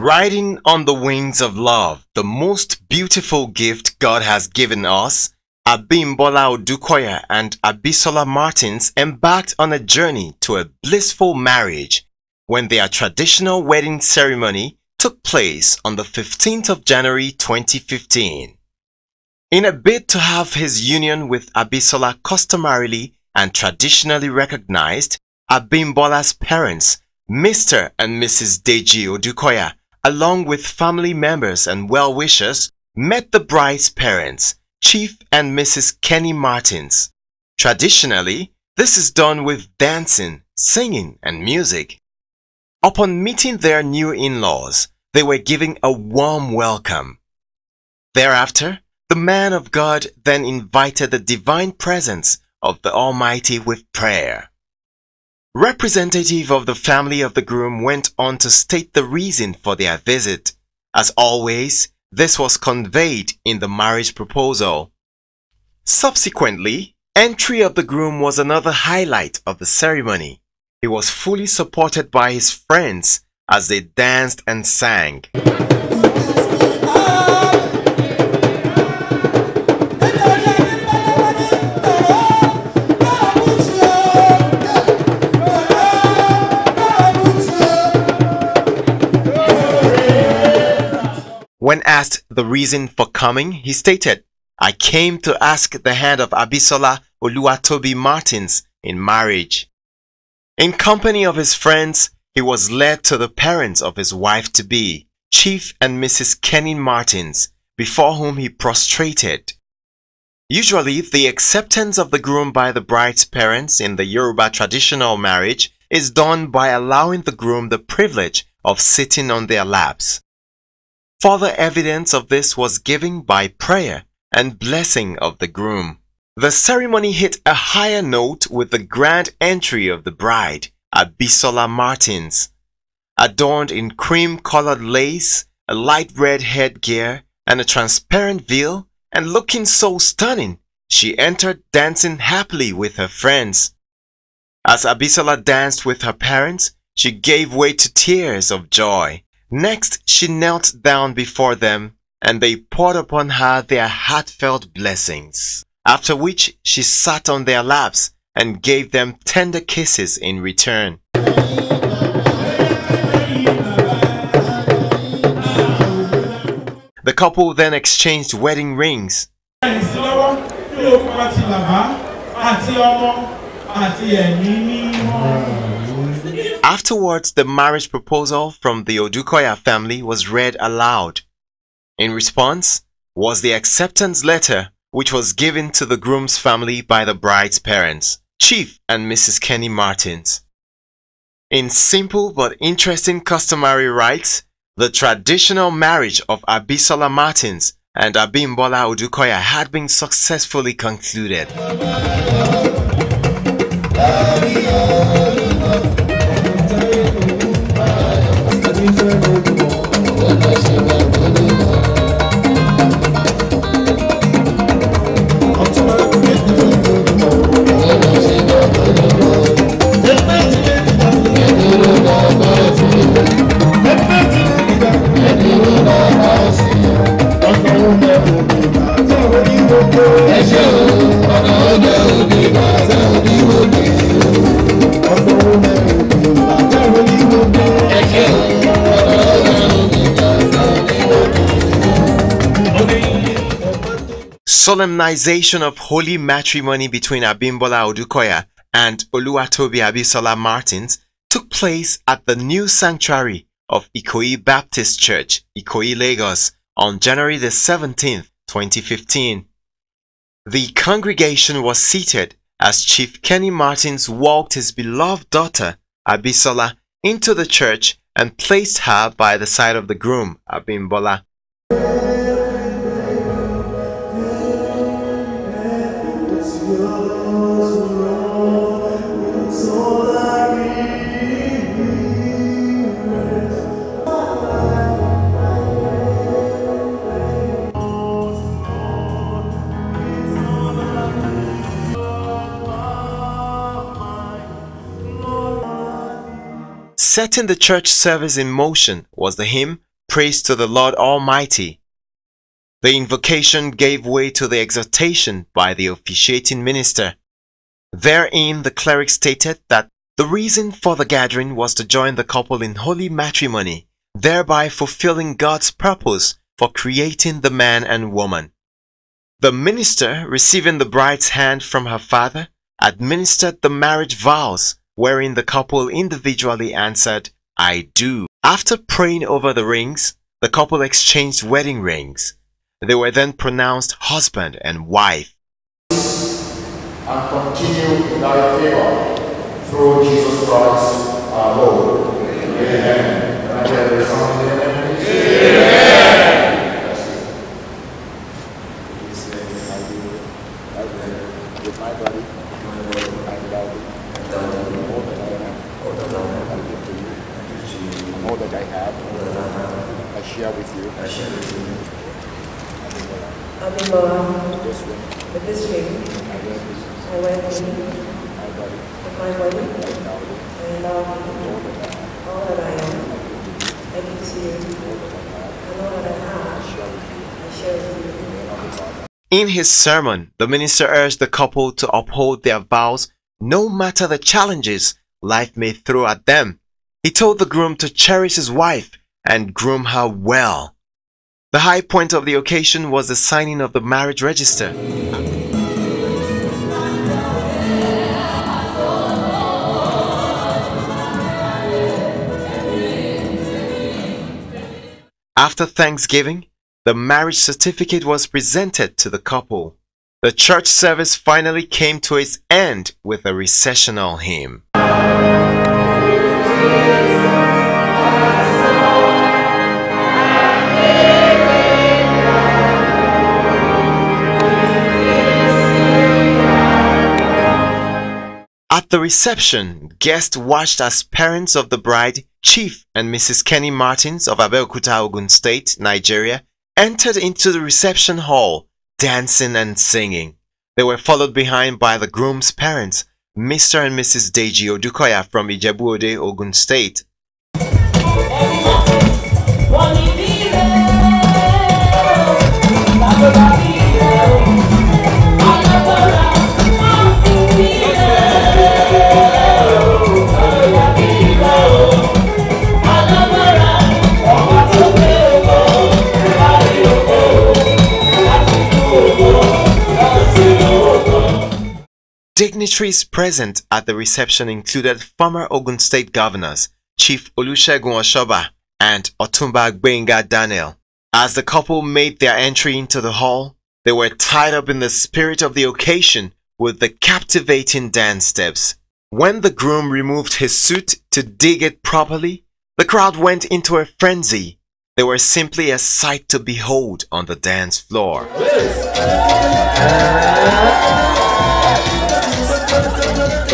Riding on the wings of love, the most beautiful gift God has given us, Abimbola Odukoya and Abisola Martins embarked on a journey to a blissful marriage when their traditional wedding ceremony took place on the 15th of January 2015. In a bid to have his union with Abisola customarily and traditionally recognized, Abimbola's parents, Mr. and Mrs. Deji Odukoya, along with family members and well-wishers, met the bride's parents, Chief and Mrs. Kenny Martins. Traditionally, this is done with dancing, singing, and music. Upon meeting their new in-laws, they were given a warm welcome. Thereafter, the man of God then invited the divine presence of the Almighty with prayer. Representative of the family of the groom went on to state the reason for their visit. As always, this was conveyed in the marriage proposal. Subsequently, entry of the groom was another highlight of the ceremony. He was fully supported by his friends as they danced and sang. When asked the reason for coming, he stated, "I came to ask the hand of Abisola Oluwatobi Martins in marriage." In company of his friends, he was led to the parents of his wife-to-be, Chief and Mrs. Kenny Martins, before whom he prostrated. Usually, the acceptance of the groom by the bride's parents in the Yoruba traditional marriage is done by allowing the groom the privilege of sitting on their laps. Further evidence of this was given by prayer and blessing of the groom. The ceremony hit a higher note with the grand entry of the bride, Abisola Martins. Adorned in cream-colored lace, a light red headgear, and a transparent veil, and looking so stunning, she entered dancing happily with her friends. As Abisola danced with her parents, she gave way to tears of joy. Next, she knelt down before them, and they poured upon her their heartfelt blessings, after which she sat on their laps and gave them tender kisses in return. The couple then exchanged wedding rings. Afterwards, the marriage proposal from the Odukoya family was read aloud. In response was the acceptance letter, which was given to the groom's family by the bride's parents, Chief and Mrs. Kenny Martins. In simple but interesting customary rites, the traditional marriage of Abisola Martins and Abimbola Odukoya had been successfully concluded. Solemnization of holy matrimony between Abimbola Odukoya and Oluwatobi Abisola Martins took place at the new sanctuary of Ikoyi Baptist Church, Ikoyi, Lagos, on January the 17th, 2015. The congregation was seated as Chief Kenny Martins walked his beloved daughter, Abisola, into the church and placed her by the side of the groom, Abimbola. Setting the church service in motion was the hymn praise to the Lord Almighty. The invocation gave way to the exhortation by the officiating minister. Therein, the cleric stated that the reason for the gathering was to join the couple in holy matrimony, thereby fulfilling God's purpose for creating the man and woman. The minister, receiving the bride's hand from her father, administered the marriage vows, wherein the couple individually answered, "I do." After praying over the rings, the couple exchanged wedding rings. They were then pronounced husband and wife. And continue in thy favor through Jesus Christ our Lord. Amen. Can I get a sound amen? Amen. With my body, I love all that I am, I give to you, and all that I have, I share with you. With this ring, I wear with my body, I love all that I am, I give to you, and all that I have, I share with you. In his sermon, the minister urged the couple to uphold their vows no matter the challenges life may throw at them. He told the groom to cherish his wife and groom her well. The high point of the occasion was the signing of the marriage register. After Thanksgiving, the marriage certificate was presented to the couple. The church service finally came to its end with a recessional hymn. At the reception, guests watched as parents of the bride, Chief and Mrs. Kenny Martins of Abeokuta, Ogun State, Nigeria, entered into the reception hall, dancing and singing. They were followed behind by the groom's parents, Mr. and Mrs. Deji Odukoya from Ijebu-Ode, Ogun State. Dignitaries present at the reception included former Ogun State governors, Chief Olusegun Oshoba and Otumba Gbenga Daniel. As the couple made their entry into the hall, they were tied up in the spirit of the occasion with the captivating dance steps. When the groom removed his suit to dig it properly, the crowd went into a frenzy. They were simply a sight to behold on the dance floor.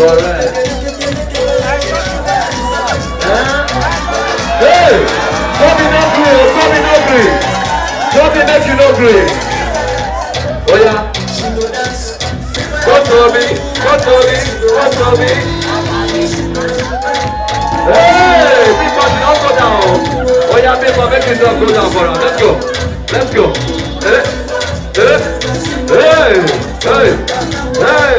Correct. Hey! Something not green, something not green. Something make you not green. Oh yeah. Go to me, go to me, go to me. Hey! People don't go down. Oh yeah, people make it go down for us. Let's go. Let's go. Hey! Hey! Hey!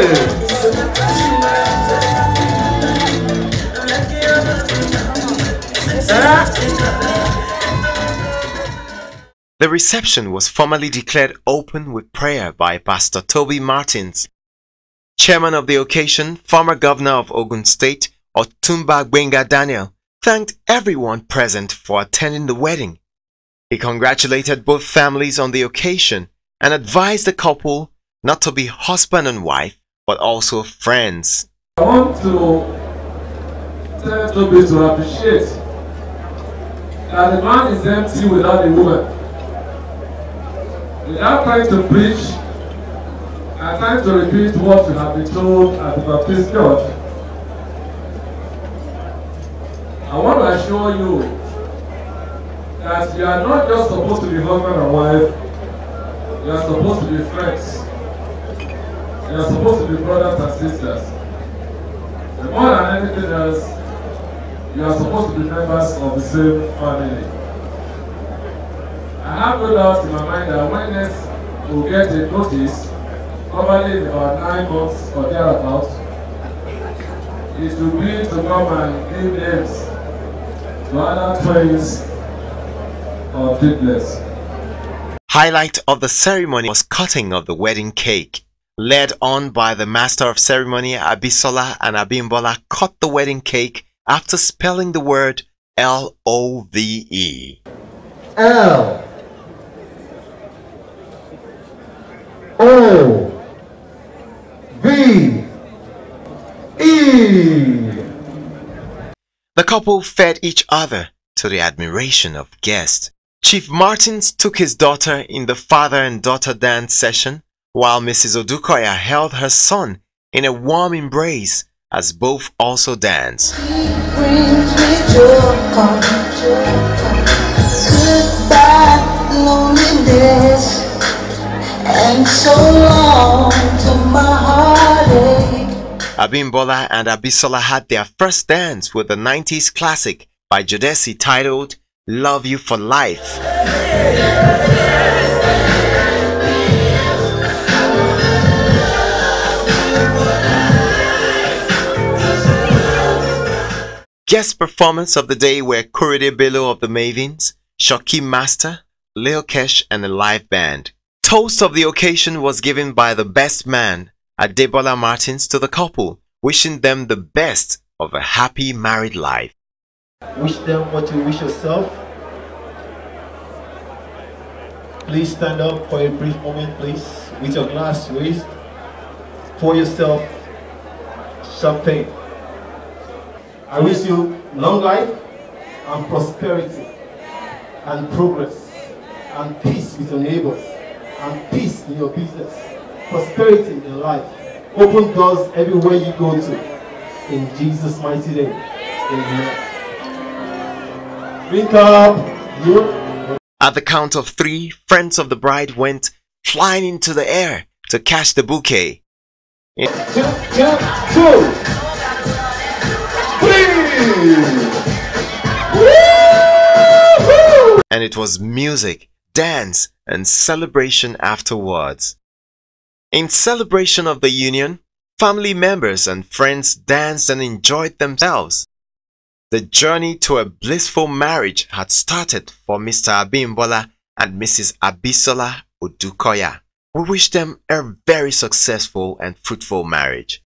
The reception was formally declared open with prayer by Pastor Toby Martins. Chairman of the occasion, former governor of Ogun State, Otumba Gbenga Daniel, thanked everyone present for attending the wedding. He congratulated both families on the occasion and advised the couple not to be husband and wife, but also friends. I want to tell Toby to appreciate that the man is empty without a woman. Without trying to preach and trying to repeat what you have been told at the Baptist Church, I want to assure you that you are not just supposed to be husband and wife, you are supposed to be friends. You are supposed to be brothers and sisters. And more than anything else, you are supposed to be members of the same family. I have no doubt in my mind that when next we'll get a notice, probably in about 9 months or thereabouts, it will be to come and give names to other twins or triplets. Highlight of the ceremony was cutting of the wedding cake. Led on by the master of ceremony, Abisola and Abimbola cut the wedding cake after spelling the word L-O-V-E. L O V E. The couple fed each other to the admiration of guests. Chief Martins took his daughter in the father and daughter dance session, while Mrs. Odukoya held her son in a warm embrace as both also danced. Goodbye, loneliness, and so long to my heartache. Abimbola and Abisola had their first dance with the 90s classic by Jodeci titled Love You for Life. Guest performers of the day were Korede Bello of the Mavins, Shoki Master, Lil Kesh and a live band. Toast of the occasion was given by the best man, Adebola Martins, to the couple, wishing them the best of a happy married life. Wish them what you wish yourself. Please stand up for a brief moment, please, with your glass raised. Pour yourself champagne. I wish you long life and prosperity and progress and peace with your neighbors and peace in your business, prosperity in life, open doors everywhere you go to. In Jesus' mighty name, amen. Drink up, you. At the count of 3, friends of the bride went flying into the air to catch the bouquet. Two, 3. And it was music, dance, and celebration afterwards. In celebration of the union, family members and friends danced and enjoyed themselves. The journey to a blissful marriage had started for Mr. Abimbola and Mrs. Abisola Odukoya. We wish them a very successful and fruitful marriage.